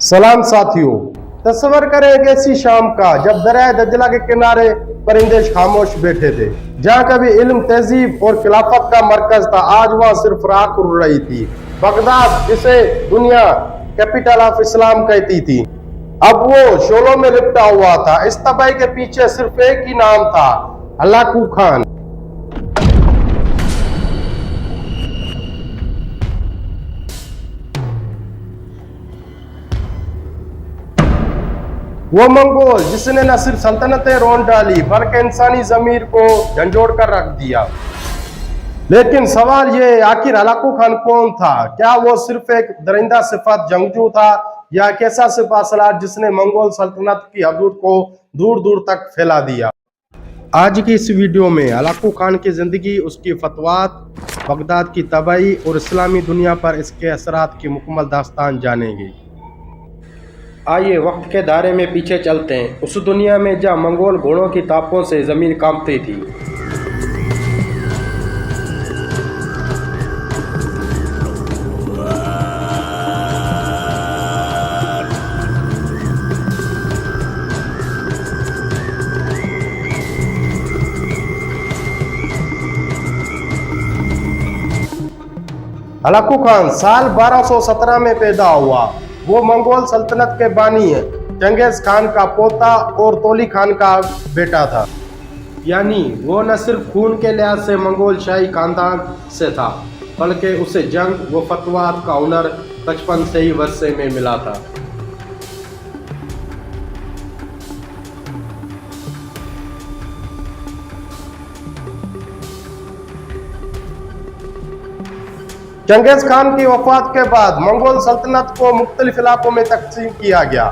सलाम साथियों, तस्वर करें एक ऐसी शाम का जब दरिया दजला के किनारे परिंदे खामोश बैठे थे। जहाँ कभी इल्म, तहजीब और खिलाफत का मरकज था, आज वहाँ सिर्फ राख उड़ रही थी। बगदाद, जिसे दुनिया कैपिटल ऑफ इस्लाम कहती थी, अब वो शोलों में लिपटा हुआ था। इस तबाही के पीछे सिर्फ एक ही नाम था, हलाकू खान। वो मंगोल जिसने न सिर्फ सल्तनतें रोन डाली बल्कि इंसानी जमीर को झंझोड़ कर रख दिया। लेकिन सवाल ये, आखिर हलाकू खान कौन था? क्या वो सिर्फ एक दरिंदा सिफात जंगजू था या एक ऐसा सिपाह सलार जिसने मंगोल सल्तनत की हदूद को दूर दूर तक फैला दिया? आज की इस वीडियो में हलाकू खान की जिंदगी, उसकी फतवात, बगदाद की तबाही और इस्लामी दुनिया पर इसके असरात की मुकम्मल दास्तान जानेंगे। आइए वक्त के दायरे में पीछे चलते हैं, उस दुनिया में जहाँ मंगोल घोड़ों की तापों से जमीन कांपती थी। हलाकू खान साल 1217 में पैदा हुआ। वो मंगोल सल्तनत के बानी है, चंगेज खान का पोता और तोली खान का बेटा था। यानी वो न सिर्फ खून के लिहाज से मंगोल शाही खानदान से था, बल्कि उसे जंग व फतवात का हुनर बचपन से ही वर्षे में मिला था। चंगेज खान की वफात के बाद मंगोल सल्तनत को मुख्तलिफ इलाकों में तकसीम किया गया।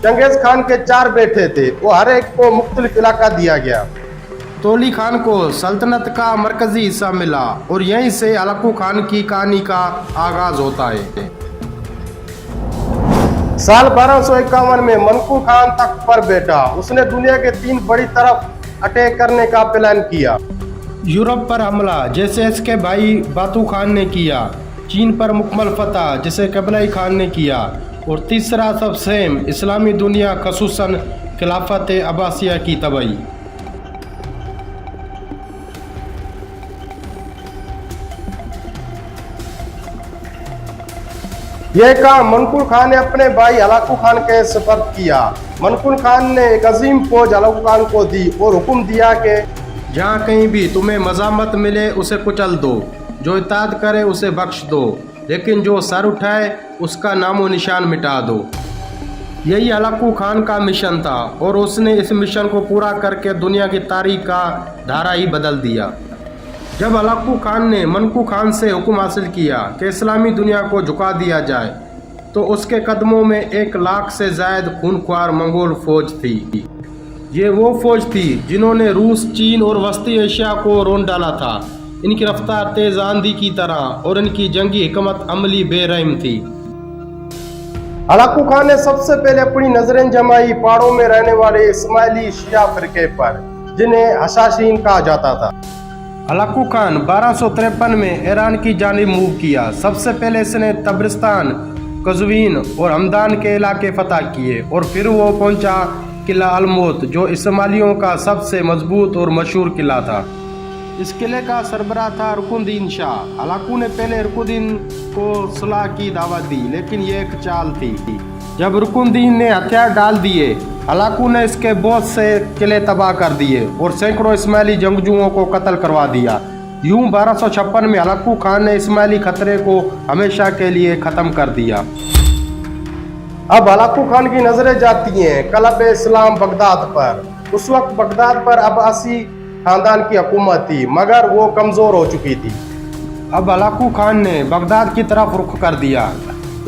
चंगेज खान के 4 बेटे थे, वो हर एक को मुख्तलिफ इलाका दिया गया। तोली खान को सल्तनत का मरकजी हिस्सा मिला और यहीं से हलाकू खान की कहानी का आगाज होता है। साल 1251 में मनकू खान तख्त पर बैठा। उसने दुनिया के 3 बड़ी तरफ अटैक करने का प्लान किया। यूरोप पर हमला, जैसे इसके भाई बातू खान ने किया। चीन पर मुकम्मल फतह, जिसे कबलाई खान ने किया। और तीसरा सबसे अहम, इस्लामी दुनिया खसूसन खिलाफत अब्बासिया की तबाही। यह काम मनकुल खान ने अपने भाई हलाकू खान के सुपर्द किया। मनकुल खान ने एक अजीम फौज हलाकू खान को दी और हुक्म दिया कि जहाँ कहीं भी तुम्हें मज़ामत मिले उसे कुचल दो, जो इताअत करे उसे बख्श दो, लेकिन जो सर उठाए उसका नामो निशान मिटा दो। यही हलाकू खान का मिशन था और उसने इस मिशन को पूरा करके दुनिया की तारीख का धारा ही बदल दिया। जब हलाकू खान ने मनकू खान से हुक्म हासिल किया कि इस्लामी दुनिया को झुका दिया जाए, तो उसके कदमों में 1 लाख से ज़ायद खूनख्वार मंगोल फौज थी। ये वो फौज थी जिन्होंने रूस, चीन और वस्ती एशिया को रोन डाला था। इनकी रफ्तार तेज आंधी की तरह और इनकी जंगी हिकमत अमली बेरहम थी। हलाकू खान ने सबसे पहले अपनी नजरें जमाई पहाड़ों में रहने वाले इस्माइली शिया फिरके पर, जिन्हें हशाशीन कहा जाता था। हलाकू खान 1253 में ईरान की जानिब मूव किया। सबसे पहले इसने तब्रिस्तान, कज़वीन और हमदान के इलाके फतह किए और फिर वो पहुंचा किला अलमोत, जो इस्माइलियों का सबसे मजबूत और मशहूर किला था। इस किले का सरबराह था रुकुनुद्दीन शाह। हलाकू ने पहले रुकुनुद्दीन को सुलह की दावत दी, लेकिन ये एक चाल थी। जब रुकुनुद्दीन ने हथियार डाल दिए, हलाकू ने इसके बहुत से किले तबाह कर दिए और सैकड़ों इस्माइली जंगजुओं को कत्ल करवा दिया। यूं 1256 में हलाकू खान ने इस्माइली खतरे को हमेशा के लिए ख़त्म कर दिया। अब हलाकू खान की नजरें जाती हैं कलब इस्लाम बगदाद पर। उस वक्त बगदाद पर अब्बासी खानदान की हुकूमत थी, मगर वो कमज़ोर हो चुकी थी। अब हलाकू खान ने बगदाद की तरफ रुख कर दिया।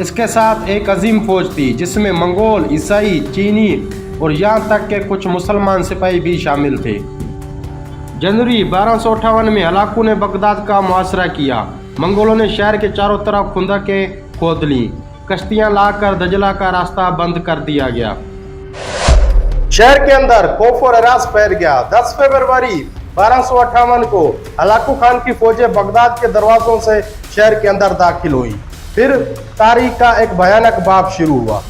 इसके साथ एक अजीम फौज थी, जिसमें मंगोल, ईसाई, चीनी और यहाँ तक के कुछ मुसलमान सिपाही भी शामिल थे। जनवरी 1258 में हलाकू ने बगदाद का मुहासरा किया। मंगोलों ने शहर के चारों तरफ खुंदकें खोद ली। कश्तियां लाकर दजला का रास्ता बंद कर दिया गया। शहर के अंदर खौफ और हरास फैल गया। 10 फरवरी 1258 को हलाकू खान की फौजें बगदाद के दरवाजों से शहर के अंदर दाखिल हुई। फिर तारीख का एक भयानक बाब शुरू हुआ।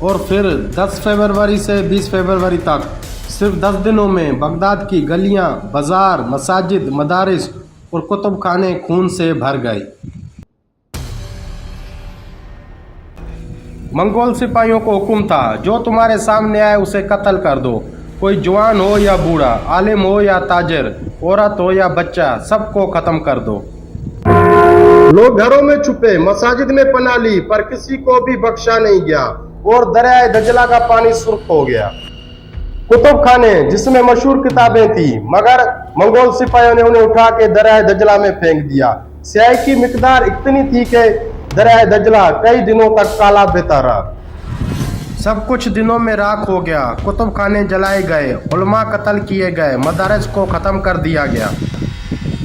और फिर 10 फरवरी से 20 फरवरी तक सिर्फ 10 दिनों में बगदाद की गलियां, बाजार, मसाजिद, मदारिस और कुतुब खाने खून से भर गए। मंगोल सिपाहियों को हुक्म था, जो तुम्हारे सामने आए उसे कत्ल कर दो। कोई जवान हो या बूढ़ा, आलिम हो या ताजिर, औरत हो या बच्चा, सबको खत्म कर दो। लोग घरों में छुपे, मसाजिद में पनाह ली, पर किसी को भी बख्शा नहीं गया और दरियाए दजला का पानी सुर्ख हो गया। कुतुब खाने जिसमें मशहूर किताबें थी, मगर मंगोल सिपाहियों ने उन्हें उठा के दरियाए दजला में फेंक दिया। स्याही की मिकदार इतनी थी कि दरियाए दजला कई दिनों तक काला बहता रहा। सब कुछ दिनों में राख हो गया। कुतुब खाने जलाए गए, उलमा कत्ल किए गए, मदारिस को ख़त्म कर दिया गया।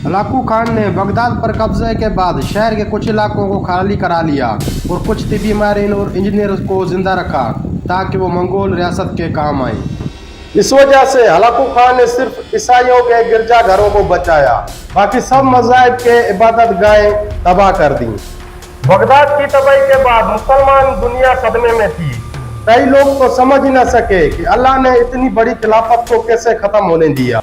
हलाकू खान ने बगदाद पर कब्जे के बाद शहर के कुछ इलाकों को खाली करा लिया और कुछ तिबी माहिरीन और इंजीनियर को जिंदा रखा ताकि वो मंगोल रियासत के काम आए। इस वजह से हलाकू खान ने सिर्फ ईसाइयों के गिरजा घरों को बचाया, बाकी सब मज़ाहिब के इबादत गाहें तबाह कर दी। बगदाद की तबाही के बाद मुसलमान दुनिया सदमे में थी। कई लोग तो समझ ही न सके कि अल्लाह ने इतनी बड़ी खिलाफत को कैसे खत्म होने दिया।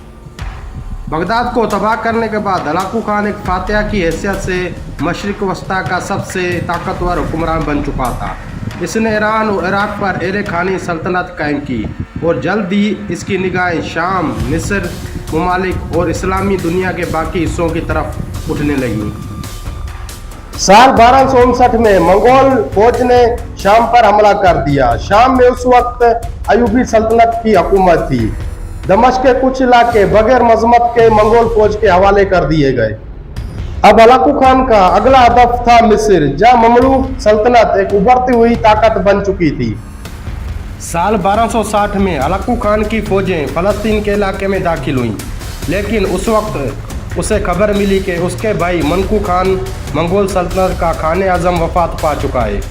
बगदाद को तबाह करने के बाद हलाकू खान एक फातिहा की हैसियत से मशरिक वस्ता का सबसे ताकतवर हुक्मरान बन चुका था। इसने ईरान और इराक पर एर खानी सल्तनत कायम की और जल्द ही इसकी निगाहें शाम, मिस्र ममालिक और इस्लामी दुनिया के बाकी हिस्सों की तरफ उठने लगी। साल 1259 में मंगोल फौज ने शाम पर हमला कर दिया। शाम में उस वक्त अयूबी सल्तनत की हुकूमत थी। दमिश्क के कुछ इलाके बगैर मजम्मत के मंगोल फौज के हवाले कर दिए गए। अब हलाकू खान का अगला हदफ था मिस्र, जहां ममलूक सल्तनत एक उभरती हुई ताकत बन चुकी थी। साल 1260 में हलाकू खान की फौजें फलस्तीन के इलाके में दाखिल हुईं, लेकिन उस वक्त उसे खबर मिली कि उसके भाई मनकू खान मंगोल सल्तनत का खाने आजम वफात पा चुका है।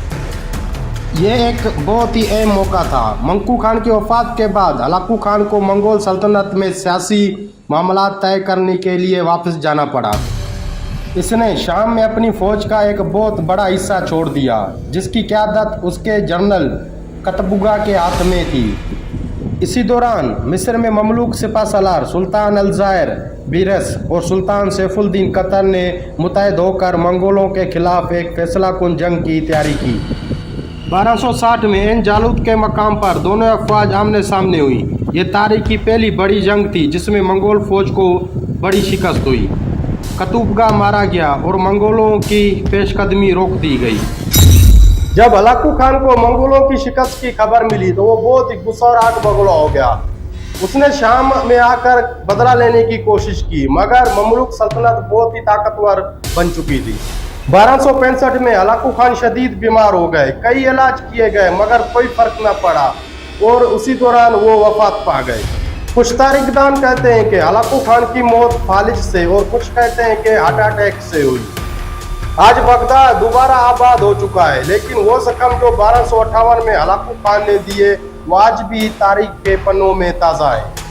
ये एक बहुत ही अहम मौका था। मंकू खान की वफात के बाद हलाकू खान को मंगोल सल्तनत में सियासी मामला तय करने के लिए वापस जाना पड़ा। इसने शाम में अपनी फौज का एक बहुत बड़ा हिस्सा छोड़ दिया, जिसकी क़यादत उसके जनरल कतबुगा के हाथ में थी। इसी दौरान मिस्र में ममलूक सिपहसालार सुल्तान अल-ज़ाहिर बीरस और सुल्तान सैफुद्दीन कतर ने मुत्तहिद होकर मंगोलों के खिलाफ एक फैसलाकुन जंग की तैयारी की। 1260 में एन जालूत के मकाम पर दोनों अफवाज आमने सामने हुई। ये तारीख की पहली बड़ी जंग थी जिसमें मंगोल फौज को बड़ी शिकस्त हुई। कतुबगा मारा गया और मंगोलों की पेशकदमी रोक दी गई। जब हलाकू खान को मंगोलों की शिकस्त की खबर मिली तो वो बहुत ही गुस्सा और आग बगुला हो गया। उसने शाम में आकर बदला लेने की कोशिश की, मगर ममलूक सल्तनत बहुत ही ताकतवर बन चुकी थी। 1265 में हलाकू खान शदीद बीमार हो गए। कई इलाज किए गए मगर कोई फर्क न पड़ा और उसी दौरान वो वफात पा गए। कुछ तारीखदान कहते हैं कि हलाकू खान की मौत फालिज से और कुछ कहते हैं कि हार्ट अटैक से हुई। आज बगदाद दोबारा आबाद हो चुका है, लेकिन वो जख्म जो 1258 में हलाकू खान ने दिए वो आज भी तारीख के पन्नों में ताज़ा है।